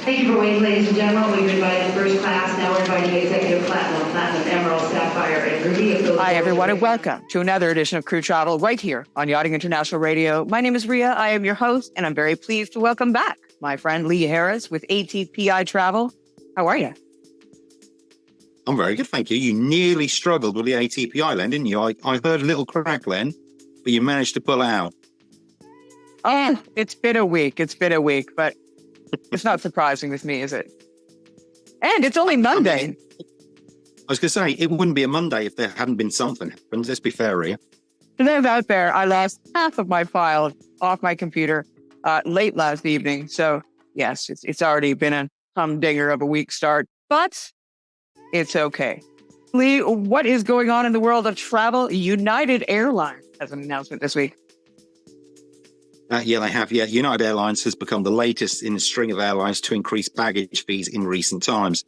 Thank you for waiting, ladies and gentlemen. We've invited first class. Now we're inviting executive platinum, emerald, sapphire, and ruby. Hi, everyone, and welcome to another edition of Crew Travel right here on Yachting International Radio. My name is Ria. I am your host, and I'm very pleased to welcome back my friend Lee Harris with ATPI Travel. How are you? I'm very good, thank you. You nearly struggled with the ATPI, Len, didn't you? I heard a little crack, Len, but you managed to pull it out. Oh, it's been a week, but it's not surprising with me, is it? And it's only Monday. I was going to say, it wouldn't be a Monday if there hadn't been something happened. Let's be fair here. For those out there, I lost half of my files off my computer late last evening. So, yes, it's already been a humdinger of a week start, but it's okay. Lee, what is going on in the world of travel? United Airlines has an announcement this week. Yeah, they have. Yeah, United Airlines has become the latest in a string of airlines to increase baggage fees in recent times.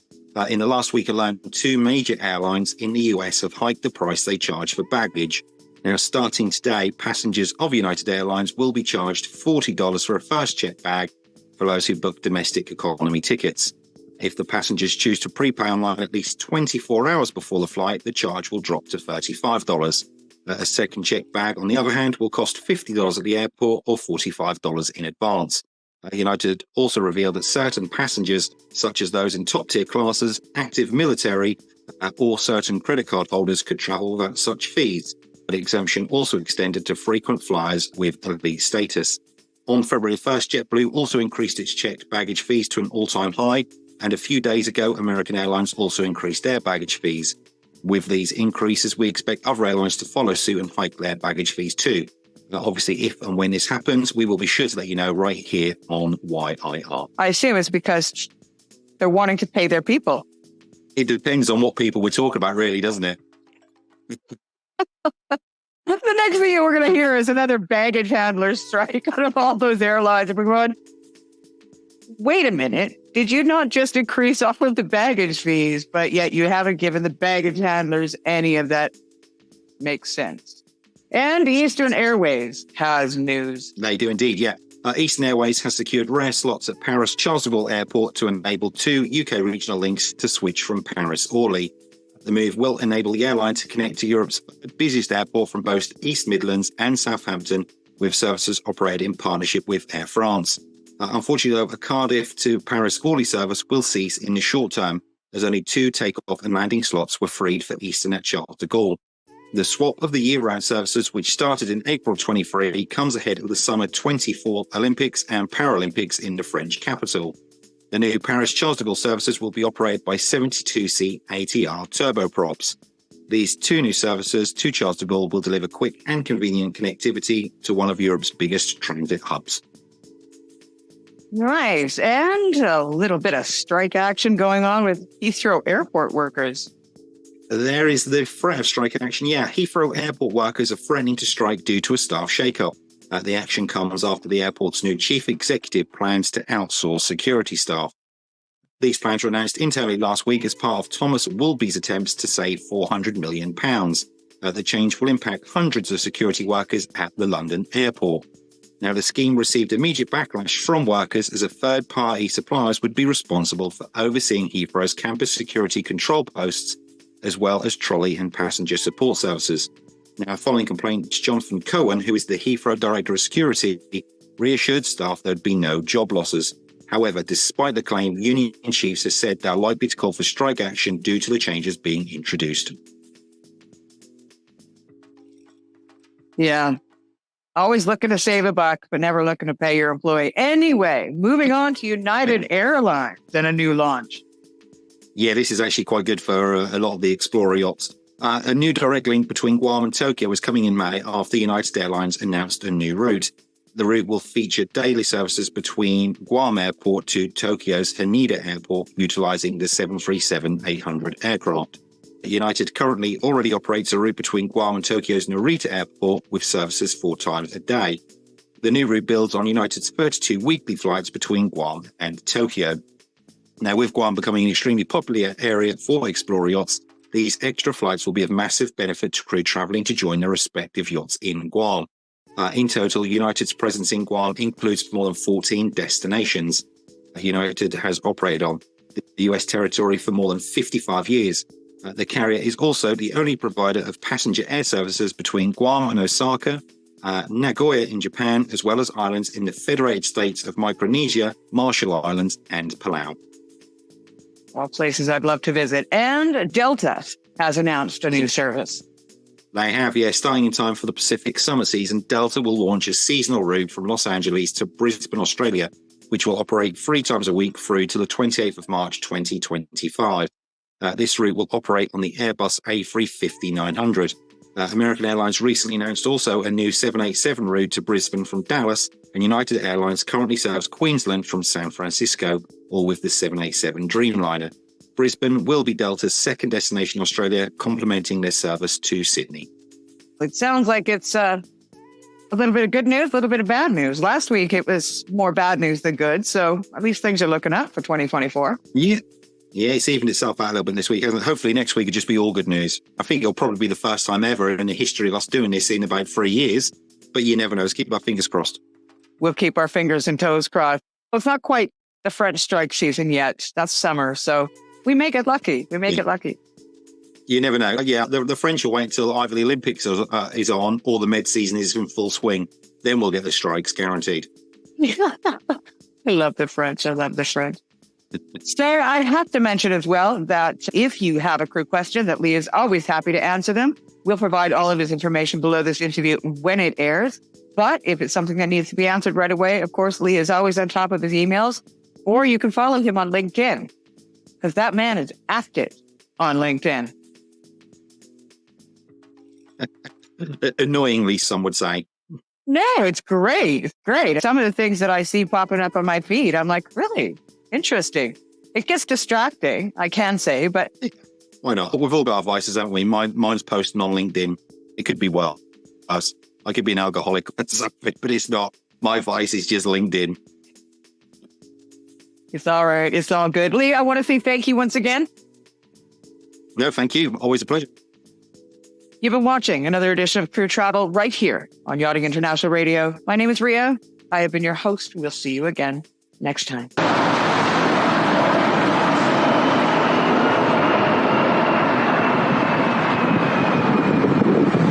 In the last week alone, two major airlines in the US have hiked the price they charge for baggage. Now, starting today, passengers of United Airlines will be charged $40 for a first check bag for those who book domestic economy tickets. If the passengers choose to prepay online at least 24 hours before the flight, the charge will drop to $35. A second check bag, on the other hand, will cost $50 at the airport or $45 in advance. United also revealed that certain passengers, such as those in top-tier classes, active military, or certain credit card holders could travel without such fees. The exemption also extended to frequent flyers with elite status. On February 1st, JetBlue also increased its checked baggage fees to an all-time high, and a few days ago, American Airlines also increased their baggage fees. With these increases, we expect other airlines to follow suit and hike their baggage fees too. Now, obviously, if and when this happens, we will be sure to let you know right here on YIR. I assume it's because they're wanting to pay their people. It depends on what people we're talking about, really, doesn't it? The next video we're going to hear is another baggage handler strike out of all those airlines. And we're going, wait a minute. Did you not just increase all of the baggage fees, but yet you haven't given the baggage handlers any of that? Makes sense. And Eastern Airways has news. They do indeed, yeah. Eastern Airways has secured rare slots at Paris Charles de Gaulle Airport to enable two UK regional links to switch from Paris Orly. The move will enable the airline to connect to Europe's busiest airport from both East Midlands and Southampton, with services operated in partnership with Air France. Unfortunately, though, a Cardiff to Paris Orly service will cease in the short term, as only two takeoff and landing slots were freed for Eastern at Charles de Gaulle. The swap of the year-round services, which started in April 23, comes ahead of the summer 24 Olympics and Paralympics in the French capital. The new Paris Charles de Gaulle services will be operated by 72-seat ATR turboprops. These two new services to Charles de Gaulle will deliver quick and convenient connectivity to one of Europe's biggest transit hubs. Nice. And a little bit of strike action going on with Heathrow Airport workers. There is the threat of strike action. Yeah, Heathrow Airport workers are threatening to strike due to a staff shake-up. The action comes after the airport's new chief executive plans to outsource security staff. These plans were announced internally last week as part of Thomas Woolby's attempts to save £400 million. The change will impact hundreds of security workers at the London airport. Now, the scheme received immediate backlash from workers as a third-party suppliers would be responsible for overseeing Heathrow's campus security control posts, as well as trolley and passenger support services. Now, following complaints, Jonathan Cohen, who is the Heathrow Director of Security, reassured staff there would be no job losses. However, despite the claim, union chiefs have said they are likely to call for strike action due to the changes being introduced. Yeah. Always looking to save a buck, but never looking to pay your employee. Anyway, moving on to United Airlines and a new launch. Yeah, this is actually quite good for a lot of the Explorer yachts. A new direct link between Guam and Tokyo is coming in May after United Airlines announced a new route. The route will feature daily services between Guam Airport to Tokyo's Haneda Airport, utilizing the 737-800 aircraft. United currently already operates a route between Guam and Tokyo's Narita Airport with services 4 times a day. The new route builds on United's 32 weekly flights between Guam and Tokyo. Now, with Guam becoming an extremely popular area for Explorer yachts, these extra flights will be of massive benefit to crew traveling to join their respective yachts in Guam. In total, United's presence in Guam includes more than 14 destinations. United has operated on the US territory for more than 55 years. The carrier is also the only provider of passenger air services between Guam and Osaka, Nagoya in Japan, as well as islands in the Federated States of Micronesia, Marshall Islands, and Palau. All places I'd love to visit. And Delta has announced a new service. They have, starting in time for the Pacific summer season, Delta will launch a seasonal route from Los Angeles to Brisbane, Australia, which will operate 3 times a week through to the 28th of March 2025. This route will operate on the Airbus A350-900. American Airlines recently announced also a new 787 route to Brisbane from Dallas, and United Airlines currently serves Queensland from San Francisco, all with the 787 Dreamliner. Brisbane will be Delta's second destination in Australia, complementing their service to Sydney. It sounds like it's a little bit of good news, a little bit of bad news. Last week, it was more bad news than good, so at least things are looking up for 2024. Yeah, it's evened itself out a little bit this week, hasn't it? Hopefully next week will just be all good news. I think it'll probably be the first time ever in the history of us doing this in about 3 years, but you never know. Let's keep our fingers crossed. We'll keep our fingers and toes crossed. Well, it's not quite the French strike season yet. That's summer, so we may get lucky. Get lucky. You never know. Yeah, the French will wait until either the Olympics is on or the med season is in full swing. Then we'll get the strikes, guaranteed. I love the French. So I have to mention as well that if you have a crew question, that Lee is always happy to answer them. We'll provide all of his information below this interview when it airs. But if it's something that needs to be answered right away, of course, Lee is always on top of his emails. Or you can follow him on LinkedIn, because that man is active on LinkedIn. Annoyingly, some would say. No, it's great. It's great. Some of the things that I see popping up on my feed, I'm like, really? Interesting. It gets distracting, I can say, but... Why not? We've all got our vices, haven't we? Mine's posting on LinkedIn. It could be us. I could be an alcoholic, but it's not. My vice is just LinkedIn. It's all right. It's all good. Lee, I want to say thank you once again. No, thank you. Always a pleasure. You've been watching another edition of Crew Travel right here on Yachting International Radio. My name is Ria. I have been your host. We'll see you again next time.